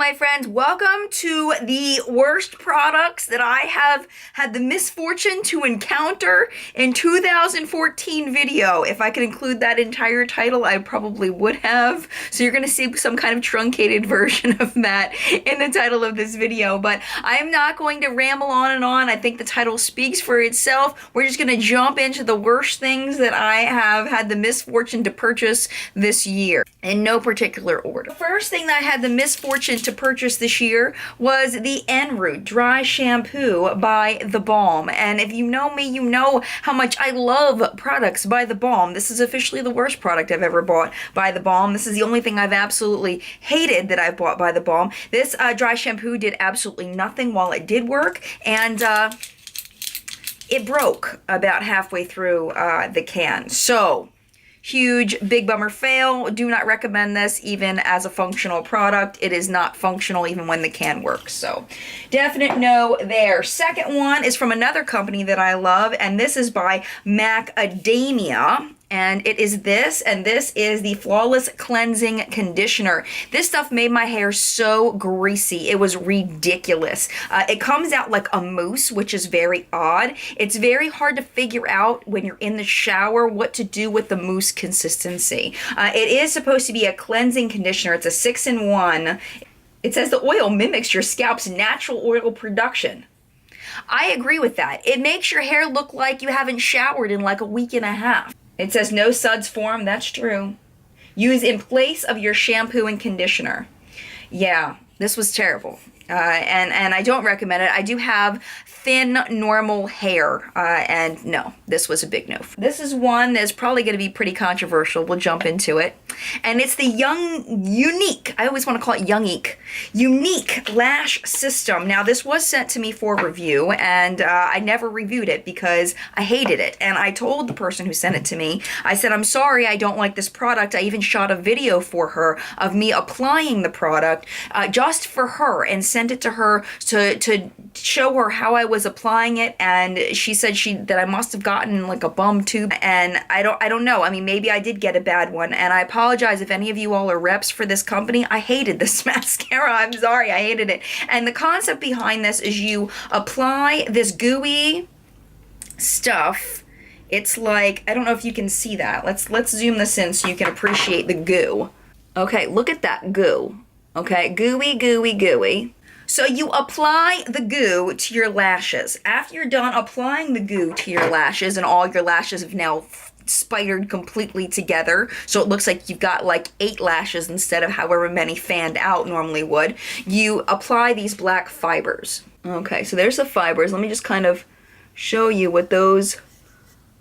my friends. Welcome to the worst products that I have had the misfortune to encounter in 2014 video. If I could include that entire title, I probably would have. So you're going to see some kind of truncated version of that in the title of this video. But I am not going to ramble on and on. I think the title speaks for itself. We're just going to jump into the worst things that I have had the misfortune to purchase this year in no particular order. The first thing that I had the misfortune to purchase this year was the En Route Dry Shampoo by The Balm. And if you know me, you know how much I love products by The Balm. This is officially the worst product I've ever bought by The Balm. This is the only thing I've absolutely hated that I've bought by The Balm. This dry shampoo did absolutely nothing while it did work, and it broke about halfway through the can. So, huge, big bummer fail. Do not recommend this even as a functional product. It is not functional even when the can works. So, definite no there. Second one is from another company that I love, and this is by Macadamia. And it is this, and this is the Flawless Cleansing Conditioner. This stuff made my hair so greasy. It was ridiculous. It comes out like a mousse, which is very odd. It's very hard to figure out when you're in the shower what to do with the mousse consistency. It is supposed to be a cleansing conditioner. It's a 6-in-1. It says the oil mimics your scalp's natural oil production. I agree with that. It makes your hair look like you haven't showered in like a week and a half. It says no suds form. That's true. Use in place of your shampoo and conditioner. Yeah, this was terrible. And I don't recommend it. I do have thin, normal hair, and no, this was a big no. This is one that's probably going to be pretty controversial. We'll jump into it. And it's the Unique, I always want to call it Unique Lash System. Now, this was sent to me for review, and I never reviewed it because I hated it. And I told the person who sent it to me, I said, I'm sorry, I don't like this product. I even shot a video for her of me applying the product just for her and sent it to her to show her how I was applying it, and she said that I must have gotten like a bum tube, and I don't know. I mean, maybe I did get a bad one, and I apologize if any of you all are reps for this company. I hated this mascara. I'm sorry, I hated it. And the concept behind this is you apply this gooey stuff. It's like, I don't know if you can see that. Let's zoom this in so you can appreciate the goo. Okay, look at that goo. Okay, gooey, gooey, gooey. So you apply the goo to your lashes. After you're done applying the goo to your lashes, and all your lashes have now spidered completely together, so it looks like you've got like 8 lashes instead of however many fanned out normally would, you apply these black fibers. Okay, so there's the fibers. Let me just kind of show you what those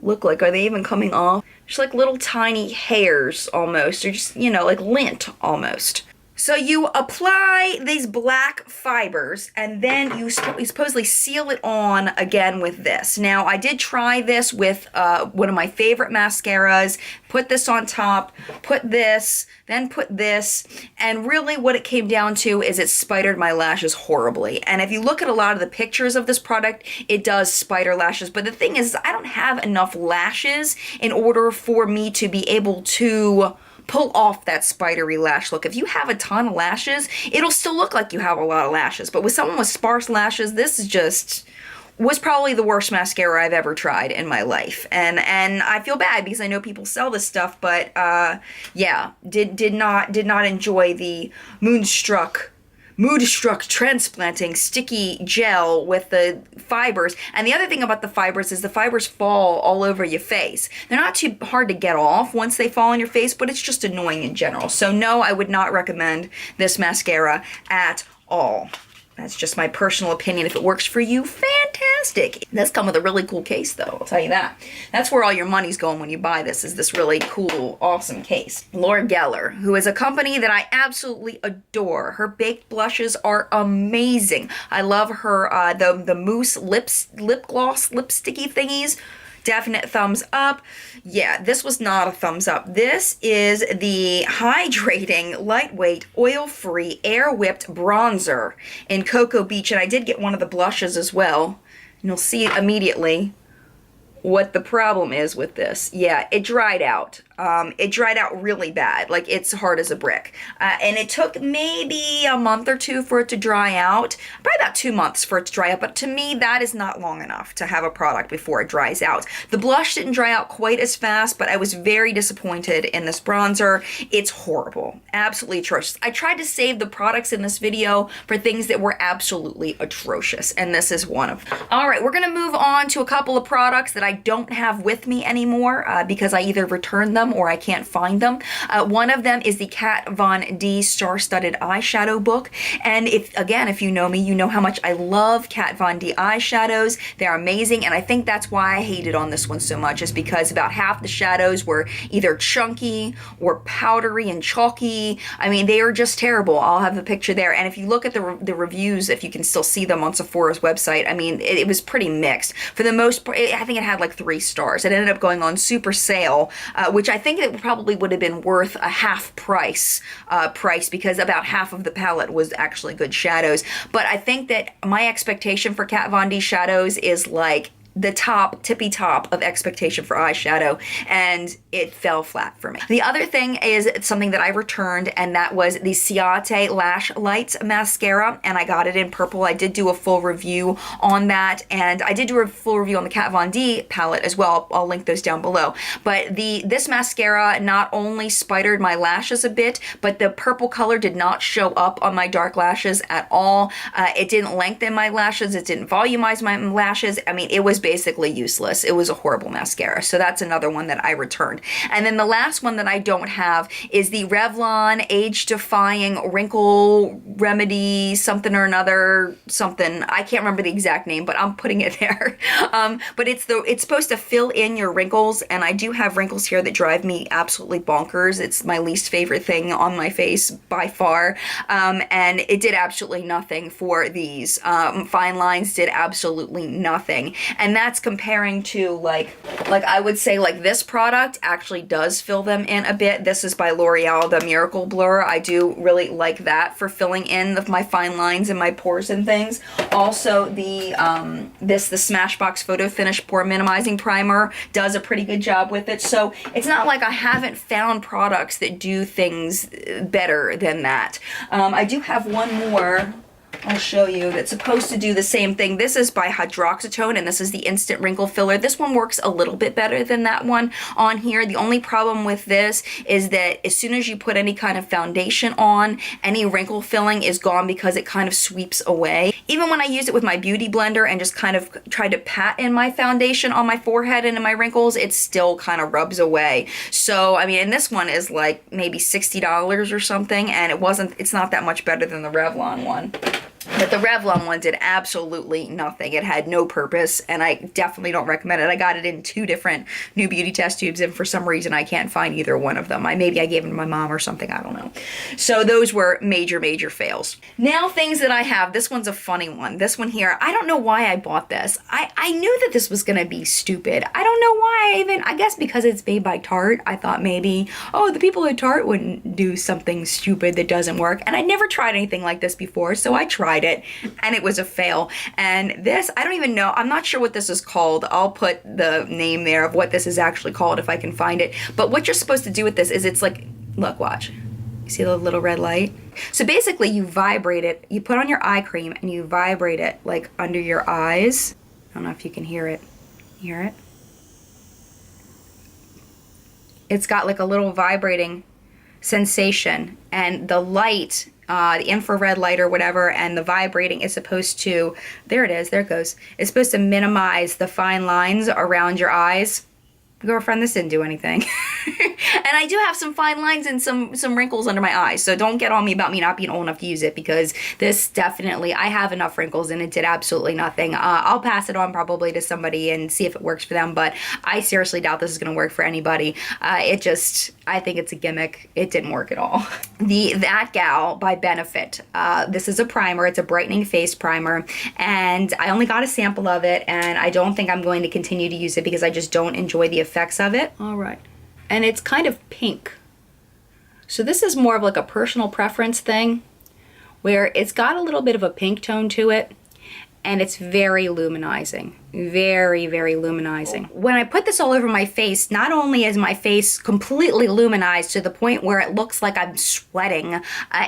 look like. Are they even coming off? Just like little tiny hairs almost, or just, you know, like lint almost. So you apply these black fibers, and then you supposedly seal it on again with this. Now, I did try this with one of my favorite mascaras. Put this on top, put this, then put this, and really what it came down to is it spidered my lashes horribly. And if you look at a lot of the pictures of this product, it does spider lashes. But the thing is, I don't have enough lashes in order for me to be able to pull off that spidery lash look. If you have a ton of lashes, it'll still look like you have a lot of lashes. But with someone with sparse lashes, this is was probably the worst mascara I've ever tried in my life. And I feel bad because I know people sell this stuff, but yeah, did not enjoy the mood-struck transplanting sticky gel with the fibers. And the other thing about the fibers is the fibers fall all over your face. They're not too hard to get off once they fall on your face, but it's just annoying in general. So no, I would not recommend this mascara at all. That's just my personal opinion. If it works for you, fantastic. It does come with a really cool case, though, I'll tell you that. That's where all your money's going when you buy this, is this really cool, awesome case. Laura Geller, who is a company that I absolutely adore. Her baked blushes are amazing. I love her, the mousse lip gloss, lip sticky thingies. Definite thumbs up. Yeah, this was not a thumbs up. This is the hydrating, lightweight, oil-free, air-whipped bronzer in Cocoa Beach. And I did get one of the blushes as well. And you'll see immediately what the problem is with this. Yeah, it dried out. It dried out really bad, like it's hard as a brick. And it took maybe a month or two for it to dry out, probably about 2 months for it to dry out, but to me that is not long enough to have a product before it dries out. The blush didn't dry out quite as fast, but I was very disappointed in this bronzer. It's horrible, absolutely atrocious. I tried to save the products in this video for things that were absolutely atrocious, and this is one of them. All right, we're gonna move on to a couple of products that I don't have with me anymore because I either returned them or I can't find them. One of them is the Kat Von D Star-Studded Eyeshadow Book, and if you know me, you know how much I love Kat Von D eyeshadows. They're amazing, and I think that's why I hated on this one so much, is because about half the shadows were either chunky or powdery and chalky. I mean, they are just terrible. I'll have the picture there, and if you look at the reviews, if you can still see them on Sephora's website, I mean, it was pretty mixed. For the most part, I think it had like 3 stars. It ended up going on super sale, which I think it probably would have been worth a half price because about half of the palette was actually good shadows. But I think that my expectation for Kat Von D shadows is like the tippy top of expectation for eyeshadow, and it fell flat for me. The other thing is something that I returned, and that was the Ciate Lash Lights Mascara, and I got it in purple. I did do a full review on that, and I did do a full review on the Kat Von D palette as well. I'll link those down below. But this mascara not only spidered my lashes a bit, but the purple color did not show up on my dark lashes at all. It didn't lengthen my lashes. It didn't volumize my lashes. I mean, it was basically useless. It was a horrible mascara. So that's another one that I returned. And then the last one that I don't have is the Revlon Age Defying Wrinkle Remedy something or another, something. I can't remember the exact name, but I'm putting it there. But it's supposed to fill in your wrinkles, and I do have wrinkles here that drive me absolutely bonkers. It's my least favorite thing on my face by far. And it did absolutely nothing for these. Fine lines did absolutely nothing. And that's comparing to like I would say like this product actually does fill them in a bit. This is by L'Oreal, the Miracle Blur. I do really like that for filling in my fine lines and my pores and things. Also the Smashbox Photo Finish Pore Minimizing Primer does a pretty good job with it. So it's not like I haven't found products that do things better than that. I do have one more I'll show you that's supposed to do the same thing. This is by Hydroxytone, and this is the Instant Wrinkle Filler. This one works a little bit better than that one on here. The only problem with this is that as soon as you put any kind of foundation on, any wrinkle filling is gone because it kind of sweeps away. Even when I used it with my beauty blender and just kind of tried to pat in my foundation on my forehead and in my wrinkles, it still kind of rubs away. So, I mean, and this one is like maybe $60 or something, and it's not that much better than the Revlon one. But the Revlon one did absolutely nothing. It had no purpose, and I definitely don't recommend it. I got it in 2 different New Beauty test tubes, and for some reason I can't find either one of them. Maybe I gave them to my mom or something, I don't know. So those were major, major fails. Now things that I have. This one's a funny one. This one here, I don't know why I bought this. I knew that this was gonna be stupid. I don't know why I guess because it's made by Tarte. I thought maybe, oh, the people at Tarte wouldn't do something stupid that doesn't work. And I never tried anything like this before, so I tried it, and it was a fail. And this, I don't even know, I'm not sure what this is called. I'll put the name there of what this is actually called if I can find it. But what you're supposed to do with this is it's like, look, watch. You see the little red light? So basically you vibrate it, you put on your eye cream and you vibrate it like under your eyes. I don't know if you can hear it. Hear it? It's got like a little vibrating sensation, and the light, the infrared light or whatever, and the vibrating is supposed to, there it is, there it goes. It's supposed to minimize the fine lines around your eyes. Girlfriend, this didn't do anything. And I do have some fine lines and some wrinkles under my eyes, so don't get on me about me not being old enough to use it, because this definitely, I have enough wrinkles and it did absolutely nothing. I'll pass it on probably to somebody and see if it works for them, but I seriously doubt this is going to work for anybody. I think it's a gimmick. It didn't work at all. That Gal by Benefit. This is a primer. It's a brightening face primer, and I only got a sample of it, and I don't think I'm going to continue to use it because I just don't enjoy the effects of it. All right. And it's kind of pink. So this is more of like a personal preference thing, where it's got a little bit of a pink tone to it. and it's very luminizing. Very, very luminizing. When I put this all over my face, not only is my face completely luminized to the point where it looks like I'm sweating,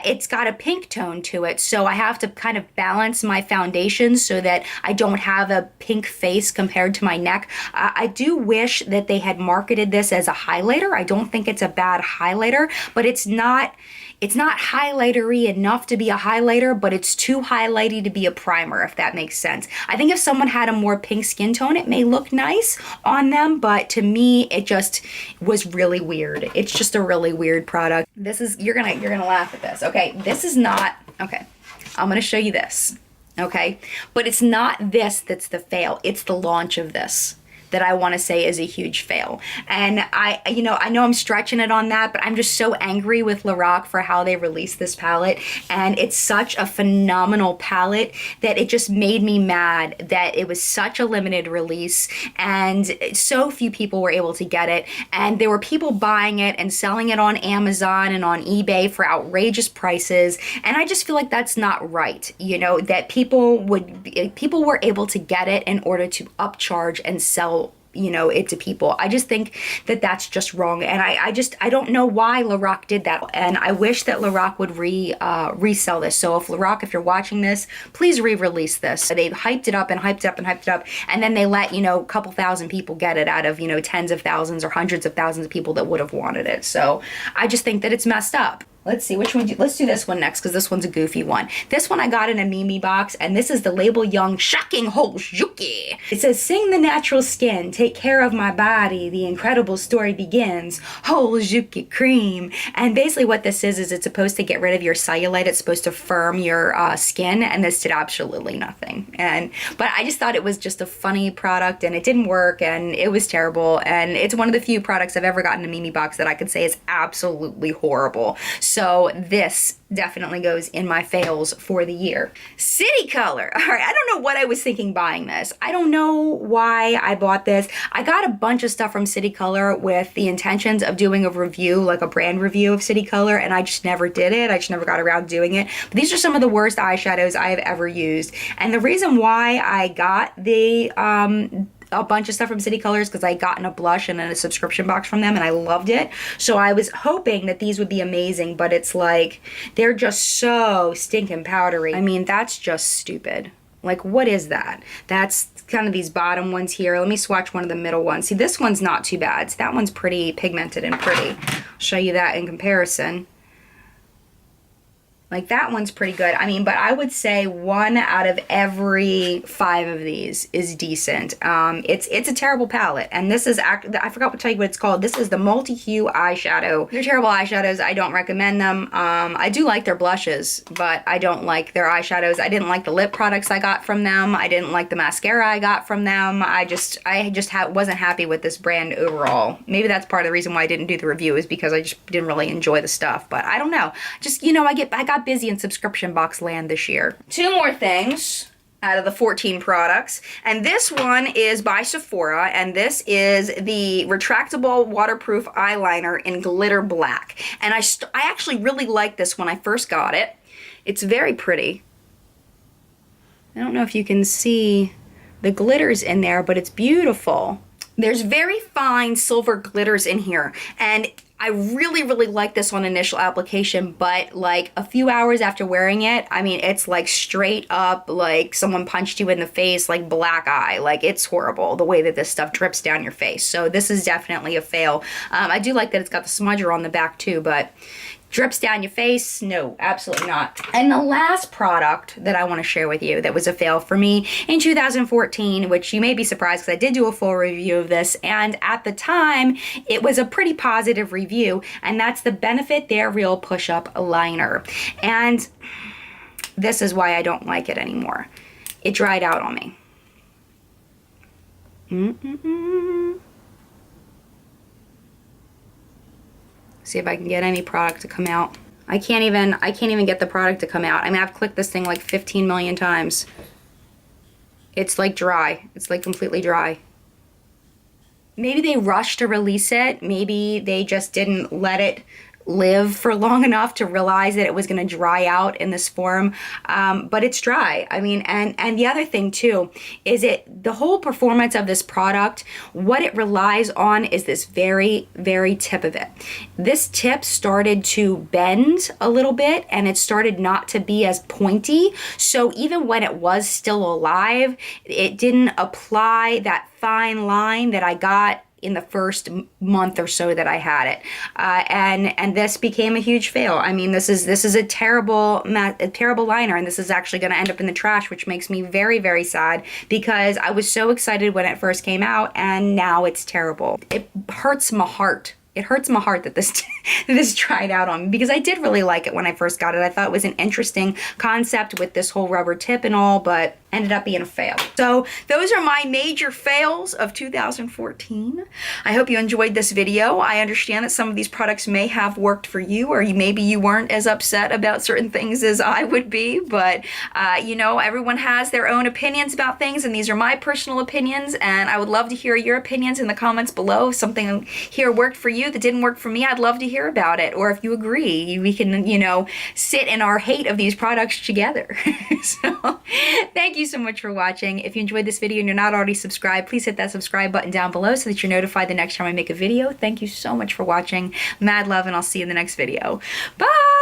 it's got a pink tone to it, so I have to kind of balance my foundation so that I don't have a pink face compared to my neck. I do wish that they had marketed this as a highlighter. I don't think it's a bad highlighter, but it's not highlighter-y enough to be a highlighter, but it's too highlighty to be a primer, if that makes sense. I think if someone had a more pink skin tone, it may look nice on them, but to me, it just was really weird. It's just a really weird product. This is, you're gonna laugh at this. Okay, this is not, okay, I'm gonna show you this, okay? But it's not this that's the fail, it's the launch of this that I want to say is a huge fail. And I know I'm stretching it on that, but I'm just so angry with Lorac for how they released this palette. And it's such a phenomenal palette that it just made me mad that it was such a limited release and so few people were able to get it. And there were people buying it and selling it on Amazon and on eBay for outrageous prices. And I just feel like that's not right. You know, that people were able to get it in order to upcharge and sell, you know, it to people. I just think that that's just wrong, and I don't know why Lorac did that, and I wish that Lorac would resell this. So if Lorac, if you're watching this, please re-release this. They hyped it up and hyped it up and hyped it up, and then they let, you know, a couple thousand people get it out of, you know, tens of thousands or hundreds of thousands of people that would have wanted it. So I just think that it's messed up. Let's see, which one let's do this one next, because this one's a goofy one. This one I got in a Mimi box, and this is the Label Young Shocking Hojuki. It says, sing the natural skin, take care of my body, the incredible story begins, Hojuki cream. And basically what this is it's supposed to get rid of your cellulite, it's supposed to firm your skin, and this did absolutely nothing. But I just thought it was just a funny product, and it didn't work, and it was terrible, and it's one of the few products I've ever gotten in a Mimi box that I could say is absolutely horrible. So this definitely goes in my fails for the year. City Color. All right, I don't know what I was thinking buying this. I don't know why I bought this. I got a bunch of stuff from City Color with the intentions of doing a review, like a brand review of City Color, and I just never did it. I just never got around doing it. But these are some of the worst eyeshadows I have ever used. And the reason why I got a bunch of stuff from City Colors because I gotten a blush and then a subscription box from them and I loved it. So I was hoping that these would be amazing, but it's like, they're just so stinking powdery. I mean, that's just stupid. Like, what is that? That's kind of these bottom ones here. Let me swatch one of the middle ones. See, this one's not too bad. So that one's pretty pigmented and pretty. I'll show you that in comparison. Like, that one's pretty good. I mean, but I would say 1 out of every 5 of these is decent. It's a terrible palette. And this is, I forgot to tell you what it's called. This is the Multi-Hue Eyeshadow. They're terrible eyeshadows. I don't recommend them. I do like their blushes, but I don't like their eyeshadows. I didn't like the lip products I got from them. I didn't like the mascara I got from them. I just wasn't happy with this brand overall. Maybe that's part of the reason why I didn't do the review, is because I just didn't really enjoy the stuff. But I don't know. Just, you know, I got busy in subscription box land this year. 2 more things out of the 14 products, and this one is by Sephora, and this is the retractable waterproof eyeliner in glitter black. And I actually really liked this when I first got it. It's very pretty. I don't know if you can see the glitters in there, but it's beautiful. There's very fine silver glitters in here, and I really, really like this on initial application, but like a few hours after wearing it, I mean, it's like straight up like someone punched you in the face, like black eye. Like, it's horrible the way that this stuff drips down your face. So this is definitely a fail. I do like that it's got the smudger on the back too, but drips down your face? No, absolutely not. And the last product that I want to share with you that was a fail for me in 2014, which you may be surprised because I did do a full review of this, and at the time, it was a pretty positive review, and that's the Benefit They're Real Push-Up Liner. And this is why I don't like it anymore. It dried out on me. See if I can get any product to come out. I can't even get the product to come out. I mean, I've clicked this thing like 15 million times. It's like dry. It's like completely dry. Maybe they rushed to release it. Maybe they just didn't let it live for long enough to realize that it was going to dry out in this form, but it's dry. I mean, and the other thing too is the whole performance of this product, what it relies on is this very, very tip of it. This tip started to bend a little bit, and it started not to be as pointy, so even when it was still alive, it didn't apply that fine line that I got in the first month or so that I had it, and this became a huge fail. I mean, this is a terrible liner, and this is actually going to end up in the trash, which makes me very, very sad because I was so excited when it first came out, and now it's terrible. It hurts my heart. It hurts my heart that this tried out on me, because I did really like it when I first got it. I thought it was an interesting concept with this whole rubber tip and all, but ended up being a fail. So those are my major fails of 2014. I hope you enjoyed this video. I understand that some of these products may have worked for you, or maybe you weren't as upset about certain things as I would be, but you know, everyone has their own opinions about things, and these are my personal opinions, and I would love to hear your opinions in the comments below. If something here worked for you that didn't work for me, I'd love to hear about it. Or if you agree, we can, you know, sit in our hate of these products together. So thank you so much for watching. If you enjoyed this video and you're not already subscribed, please hit that subscribe button down below so that you're notified the next time I make a video. Thank you so much for watching. Mad love, and I'll see you in the next video. Bye!